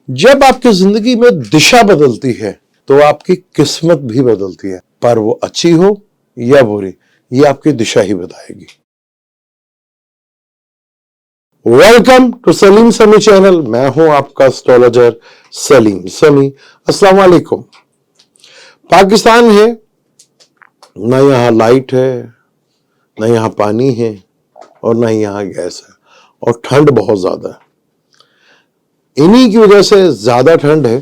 जब आपकी जिंदगी में दिशा बदलती है तो आपकी किस्मत भी बदलती है, पर वो अच्छी हो या बुरी, ये आपकी दिशा ही बताएगी। वेलकम टू सलीम समी चैनल। मैं हूं आपका एस्ट्रोलॉजर सलीम समी। अस्सलाम वालेकुम। पाकिस्तान है, ना यहां लाइट है, ना यहां पानी है और ना यहां गैस है, और ठंड बहुत ज्यादा है। इन्हीं की वजह से ज्यादा ठंड है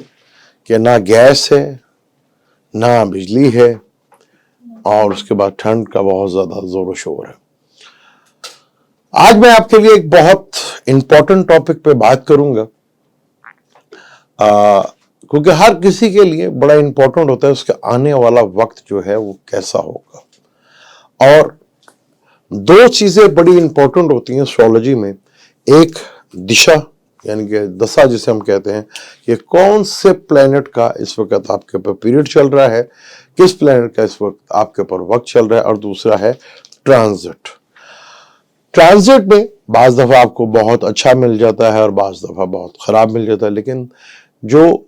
कि ना गैस है, ना बिजली है, और उसके बाद ठंड का बहुत ज्यादा जोर शोर है। आज मैं आपके लिए एक बहुत इंपॉर्टेंट टॉपिक पे बात करूंगा, क्योंकि हर किसी के लिए बड़ा इंपॉर्टेंट होता है उसके आने वाला वक्त जो है वो कैसा होगा। और दो चीजें बड़ी इंपॉर्टेंट होती हैं एस्ट्रोलॉजी में। एक दिशा, यानी कि दशा जिसे हम कहते हैं, ये कौन से प्लेनेट का इस वक्त आपके ऊपर पीरियड चल रहा है, किस प्लेनेट का इस वक्त आपके ऊपर वक्त चल रहा है। और दूसरा है ट्रांजिट। ट्रांजिट में बाज दफा आपको बहुत अच्छा मिल जाता है और बाज दफा बहुत खराब मिल जाता है, लेकिन जो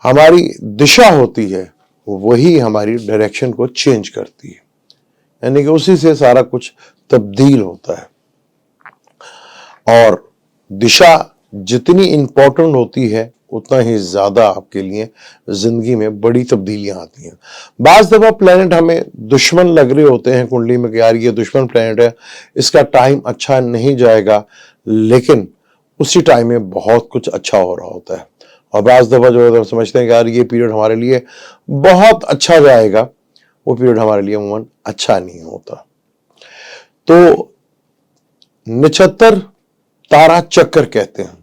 हमारी दिशा होती है वही हमारी डायरेक्शन को चेंज करती है, यानी कि उसी से सारा कुछ तब्दील होता है। और दिशा जितनी इंपॉर्टेंट होती है उतना ही ज्यादा आपके लिए जिंदगी में बड़ी तब्दीलियां आती हैं। बाज दफा प्लेनेट हमें दुश्मन लग रहे होते हैं कुंडली में कि यार ये दुश्मन प्लेनेट है, इसका टाइम अच्छा नहीं जाएगा, लेकिन उसी टाइम में बहुत कुछ अच्छा हो रहा होता है। और बाज दफा जो है समझते हैं कि यार ये पीरियड हमारे लिए बहुत अच्छा जाएगा, वो पीरियड हमारे लिए अमूमन अच्छा नहीं होता। तो नक्षत्र तारा चक्र कहते हैं।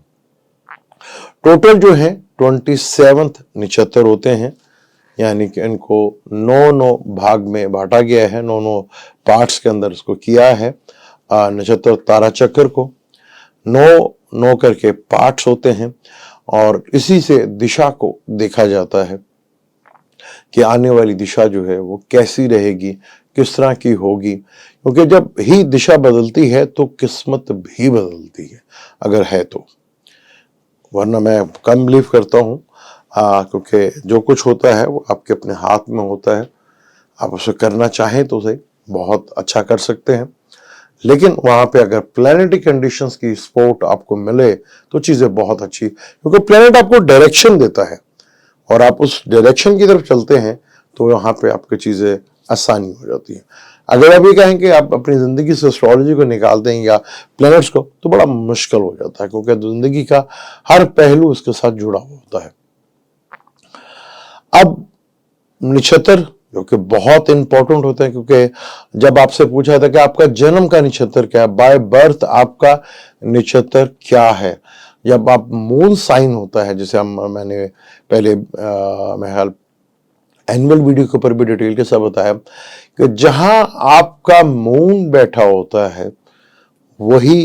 टोटल जो है 27 नक्षत्र होते हैं, यानी कि इनको 9 भाग में बांटा गया है, 9 पार्ट्स के अंदर इसको किया है। नक्षत्र तारा चक्र को 9 करके पार्ट्स होते हैं, और इसी से दिशा को देखा जाता है कि आने वाली दिशा जो है वो कैसी रहेगी, किस तरह की होगी। क्योंकि जब ही दिशा बदलती है तो किस्मत भी बदलती है, अगर है तो। वरना मैं कम बिलीव करता हूँ, क्योंकि जो कुछ होता है वो आपके अपने हाथ में होता है। आप उसे करना चाहें तो उसे बहुत अच्छा कर सकते हैं, लेकिन वहां पे अगर प्लैनेटरी कंडीशंस की सपोर्ट आपको मिले तो चीजें बहुत अच्छी, क्योंकि प्लैनेट आपको डायरेक्शन देता है और आप उस डायरेक्शन की तरफ चलते हैं तो वहां पे आपकी चीजें आसानी हो जाती है। अगर आप ये कहें कि आप अपनी जिंदगी से एस्ट्रोलॉजी को निकाल दें या प्लैनेट्स को, तो बड़ा मुश्किल हो जाता है, क्योंकि जिंदगी का हर पहलू इसके साथ जुड़ा हुआ होता है। अब नक्षत्र जो कि बहुत इंपॉर्टेंट होते हैं, क्योंकि जब आपसे पूछा था कि आपका जन्म का नक्षत्र क्या है, बाय बर्थ आपका नक्षत्र क्या है, जब आप मून साइन होता है, जिसे मैंने पहले मैं एनुअल वीडियो के ऊपर भी डिटेल के साथ बताया कि जहां आपका मून बैठा होता है वही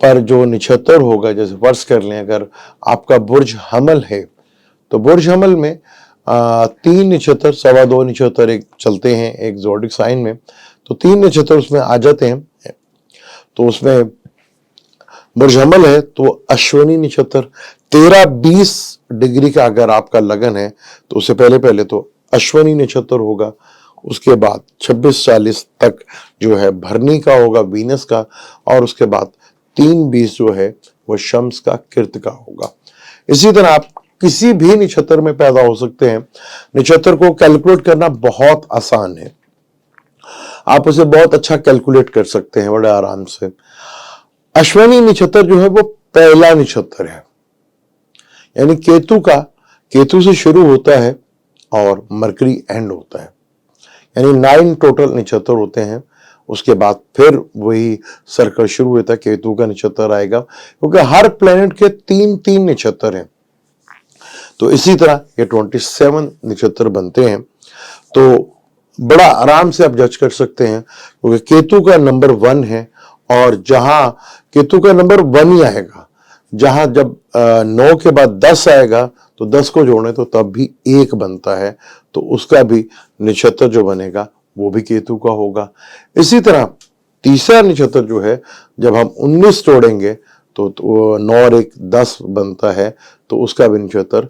पर जो नक्षत्र होगा, जैसे फर्ज कर लें अगर आपका बुर्ज हमल है तो बुर्ज हमल में 3 नक्षत्र, 2.25 नक्षत्र एक चलते हैं एक ज़ोडिक साइन में, तो 3 नक्षत्र उसमें आ जाते हैं। तो उसमें बुर्ज हमल है तो अश्विनी नक्षत्र 13-20 डिग्री का अगर आपका लगन है तो उससे पहले तो अश्विनी नक्षत्र होगा। उसके बाद 26-40 तक जो है भरनी का होगा, वीनस का, और उसके बाद 3-20 जो है वो शम्स का, कृत का होगा। इसी तरह आप किसी भी नक्षत्र में पैदा हो सकते हैं। नक्षत्र को कैलकुलेट करना बहुत आसान है, आप उसे बहुत अच्छा कैलकुलेट कर सकते हैं बड़े आराम से। अश्विनी नक्षत्र जो है वो पहला नक्षत्र है, यानी केतु से शुरू होता है और मरकरी एंड होता है, यानी 9 टोटल नक्षत्र होते हैं। उसके बाद फिर वही सर्कल शुरू होता है, केतु का नक्षत्र आएगा, क्योंकि हर प्लेनेट के 3-3 नक्षत्र हैं। तो इसी तरह ये 27 नक्षत्र बनते हैं। तो बड़ा आराम से आप जज कर सकते हैं, क्योंकि केतु का नंबर 1 है, और जहां केतु का नंबर 1 ही आएगा, जहां जब 9 के बाद 10 आएगा तो 10 को जोड़े तो तब भी 1 बनता है, तो उसका भी नक्षत्र जो बनेगा वो भी केतु का होगा। इसी तरह तीसरा नक्षत्र जो है, जब हम 19 जोड़ेंगे तो 9 और 1 10 बनता है, तो उसका भी नक्षत्र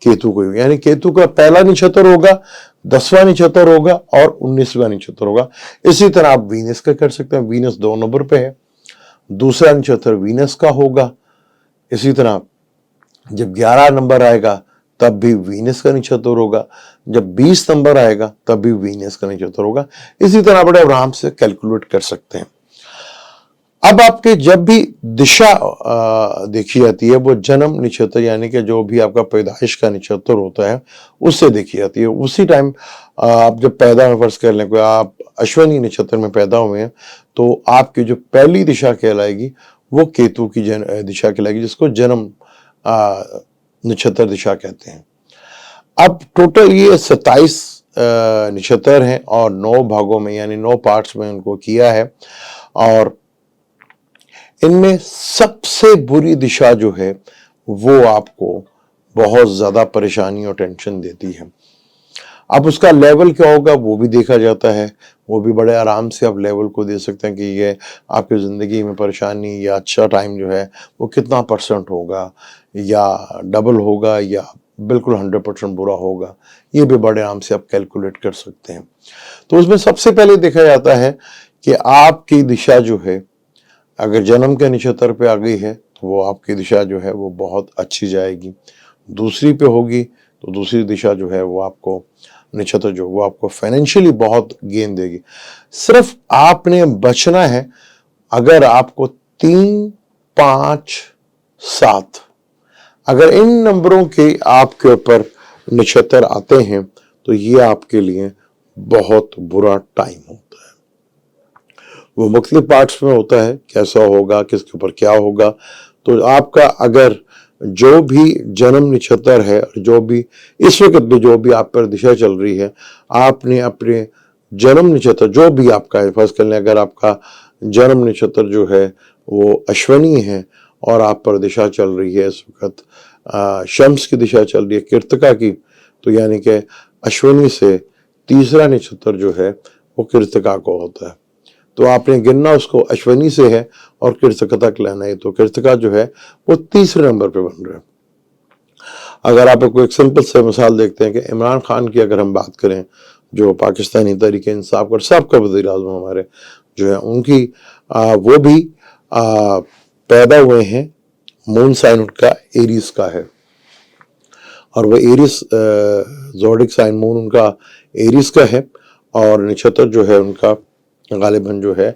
केतु को, यानी केतु का पहला नक्षत्र होगा, 10वां नक्षत्र होगा और 19वां नक्षत्र होगा। इसी तरह आप वीनस का कर सकते हैं, वीनस 2 नंबर पे है, दूसरा नक्षत्र वीनस का होगा। इसी तरह जब 11 नंबर आएगा तब भी वीनस का नक्षत्र होगा, जब 20 नंबर आएगा तब भी वीनस का नक्षत्र होगा। इसी तरह बड़े आराम से कैलकुलेट कर सकते हैं। अब आपके जब भी दिशा देखी जाती है वो जन्म नक्षत्र यानी कि जो भी आपका पैदाइश का नक्षत्र होता है उससे देखी जाती है। उसी टाइम आप जब पैदा हुए, फर्ज कर लें कोई आप अश्विनी नक्षत्र में पैदा हुए हैं, तो आपकी जो पहली दिशा कहलाएगी वो केतु की दिशा कहलाएगी, जिसको जन्म नक्षत्र दिशा कहते हैं। अब टोटल ये 27 नक्षत्र हैं और 9 भागों में यानी 9 पार्ट्स में उनको किया है। और इनमें सबसे बुरी दिशा जो है वो आपको बहुत ज्यादा परेशानी और टेंशन देती है। अब उसका लेवल क्या होगा वो भी देखा जाता है, वो भी बड़े आराम से आप लेवल को दे सकते हैं कि ये आपकी ज़िंदगी में परेशानी या अच्छा टाइम जो है वो कितना % होगा, या डबल होगा या बिल्कुल 100% बुरा होगा, ये भी बड़े आराम से आप कैलकुलेट कर सकते हैं। तो उसमें सबसे पहले देखा जाता है कि आपकी दिशा जो है अगर जन्म के नक्षत्र पे आ गई है तो वो आपकी दिशा जो है वो बहुत अच्छी जाएगी। दूसरी पे होगी तो दूसरी दिशा जो है वो आपको नक्षत्र जो वो आपको फाइनेंशियली बहुत गेन देगी। सिर्फ आपने बचना है, अगर आपको 3, 5, 7 अगर इन नंबरों के आपके ऊपर नक्षत्र आते हैं तो ये आपके लिए बहुत बुरा टाइम होता है। वो मुख्तलिफ पार्ट्स में होता है, कैसा होगा, किसके ऊपर क्या होगा। तो आपका अगर जो भी जन्म नक्षत्र है, जो भी इस वक्त भी जो भी आप पर दिशा चल रही है, आपने अपने जन्म नक्षत्र जो भी आपका है, फर्ज कर लें अगर आपका जन्म नक्षत्र जो है वो अश्विनी है और आप पर दिशा चल रही है इस वक्त शम्स की दिशा चल रही है कृतिका की, तो यानी कि अश्विनी से तीसरा नक्षत्र जो है वो कृतिका को होता है। तो आपने गिनना उसको अश्विनी से है और कृतिका तक लेना है, तो कृतिका जो है वो तीसरे नंबर पे बन रहा है। अगर आप कोई एक सिंपल से मिसाल देखते हैं कि इमरान खान की अगर हम बात करें, जो पाकिस्तानी तहरीके इंसाफ और सबका वज़ीर आज़म हमारे जो है, उनकी वो भी पैदा हुए हैं, मून साइन उनका एरीज का है और वो एरीज ज़ोडिक साइन मून उनका एरीज का है और नक्षत्र जो है उनका गालिबन जो है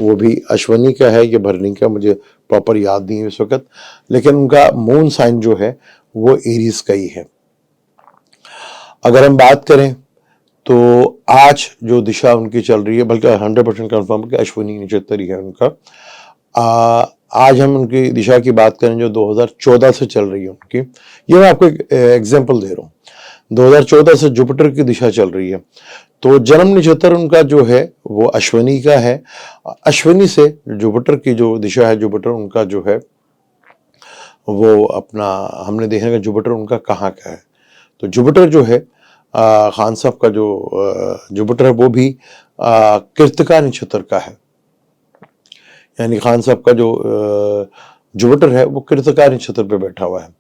वो भी अश्विनी का है या भरनी का, मुझे प्रॉपर याद नहीं है इस वक्त, लेकिन उनका मून साइन जो है वो एरीज का ही है। अगर हम बात करें तो आज जो दिशा उनकी चल रही है, बल्कि 100% कंफर्म है कि अश्विनी नक्षत्र ही है उनका। आज हम उनकी दिशा की बात करें जो 2014 से चल रही है उनकी, ये मैं आपको एक एग्जाम्पल दे रहा हूँ। 2014 से जुपिटर की दिशा चल रही है, तो जन्म नक्षत्र उनका जो है वो अश्विनी का है। अश्विनी से जुपिटर की जो दिशा है, जुपिटर उनका जो है वो अपना हमने देखा कि जुपिटर उनका कहाँ का है। तो जुपिटर जो है खान साहब का जो जुपिटर है वो भी कृतिका नक्षत्र का है, यानी खान साहब का जो जुपिटर है वो कृतिका नक्षत्र पे बैठा हुआ है।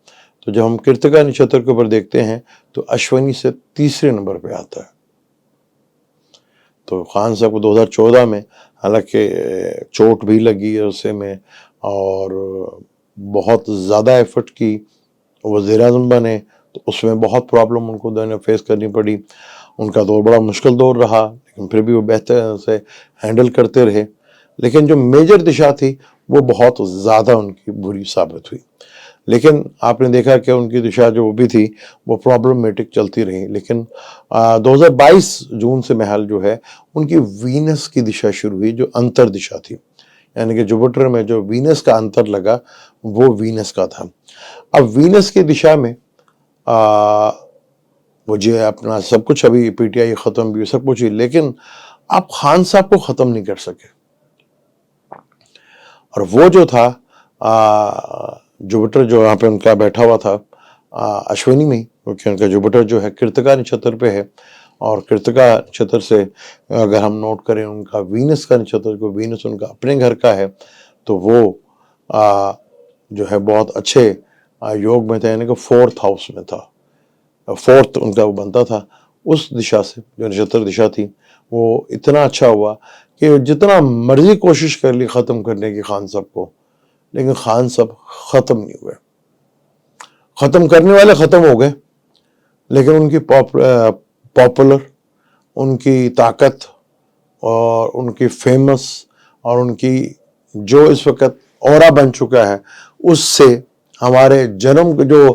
तो जब हम कृतिका नक्षत्र के ऊपर देखते हैं तो अश्विनी से तीसरे नंबर पे आता है। तो खान साहब को 2014 में हालांकि चोट भी लगी है उससे में और बहुत ज़्यादा एफर्ट की, वज़ीर आज़म बने तो उसमें बहुत प्रॉब्लम उनको दोनों फेस करनी पड़ी। उनका दौर बड़ा मुश्किल दौर रहा, लेकिन फिर भी वो बेहतर से हैंडल करते रहे। लेकिन जो मेजर दिशा थी वो बहुत ज़्यादा उनकी बुरी साबित हुई, लेकिन आपने देखा कि उनकी दिशा जो भी थी वो प्रॉब्लमेटिक चलती रही। लेकिन 2022 जून से महल जो है उनकी वीनस की दिशा शुरू हुई, जो अंतर दिशा थी, यानी कि जुपिटर में जो वीनस का अंतर लगा वो वीनस का था। अब वीनस की दिशा में वो जो है अपना सब कुछ, अभी पीटीआई ख़त्म भी सब कुछ ही, लेकिन आप खान साहब को ख़त्म नहीं कर सके। और वो जो था जुपिटर जो यहाँ पे उनका बैठा हुआ था अश्विनी में, क्योंकि उनका जुपिटर जो है कृतिका नक्षत्र पे है और कृतिका नक्षत्र से अगर हम नोट करें उनका वीनस का नक्षत्र को, वीनस उनका अपने घर का है, तो वो जो है बहुत अच्छे योग में थे, यानी कि 4th हाउस में था, 4th उनका वो बनता था। उस दिशा से जो नक्षत्र दिशा थी वो इतना अच्छा हुआ कि जितना मर्जी कोशिश कर ली ख़त्म करने की खान साहब को, लेकिन खान साहब ख़त्म नहीं हुए। ख़त्म करने वाले ख़त्म हो गए, लेकिन उनकी पॉपुलर, उनकी ताकत और उनकी फेमस और उनकी जो इस वक्त ऑरा बन चुका है, उससे हमारे जन्म जो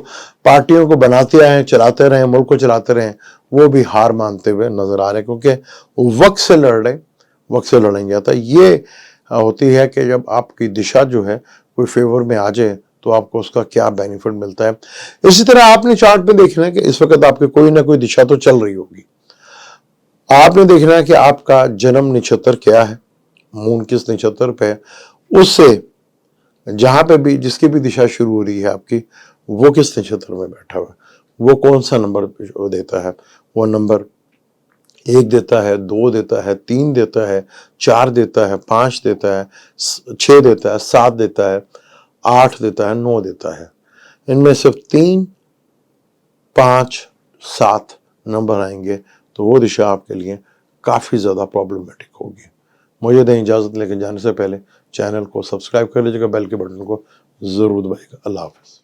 पार्टियों को बनाते आए, चलाते रहे, मुल्क को चलाते रहे, वो भी हार मानते हुए नजर आ रहे, क्योंकि वक्त से लड़ रहे, वक्त से लड़ेंगे आता। ये होती है कि जब आपकी दिशा जो है कोई फेवर में आ जाए तो आपको उसका क्या बेनिफिट मिलता है। इसी तरह आपने चार्ट में देखना है कि इस वक्त आपकी कोई ना कोई दिशा तो चल रही होगी। आपने देखना है कि आपका जन्म नक्षत्र क्या है, मून किस नक्षत्र पे है, उससे जहां पे भी जिसकी भी दिशा शुरू हो रही है आपकी, वो किस नक्षत्र में बैठा हुआ है, वो कौन सा नंबर देता है। वो नंबर 1 देता है, 2 देता है, 3 देता है, 4 देता है, 5 देता है, 6 देता है, 7 देता है, 8 देता है, 9 देता है। इनमें सिर्फ 3, 5, 7 नंबर आएंगे तो वो दिशा आपके लिए काफ़ी ज़्यादा प्रॉब्लमेटिक होगी। मुझे दें इजाज़त, लेकिन जाने से पहले चैनल को सब्सक्राइब कर लीजिएगा, बेल के बटन को ज़रूर दबाइएगा। अल्लाह हाफ़िज़।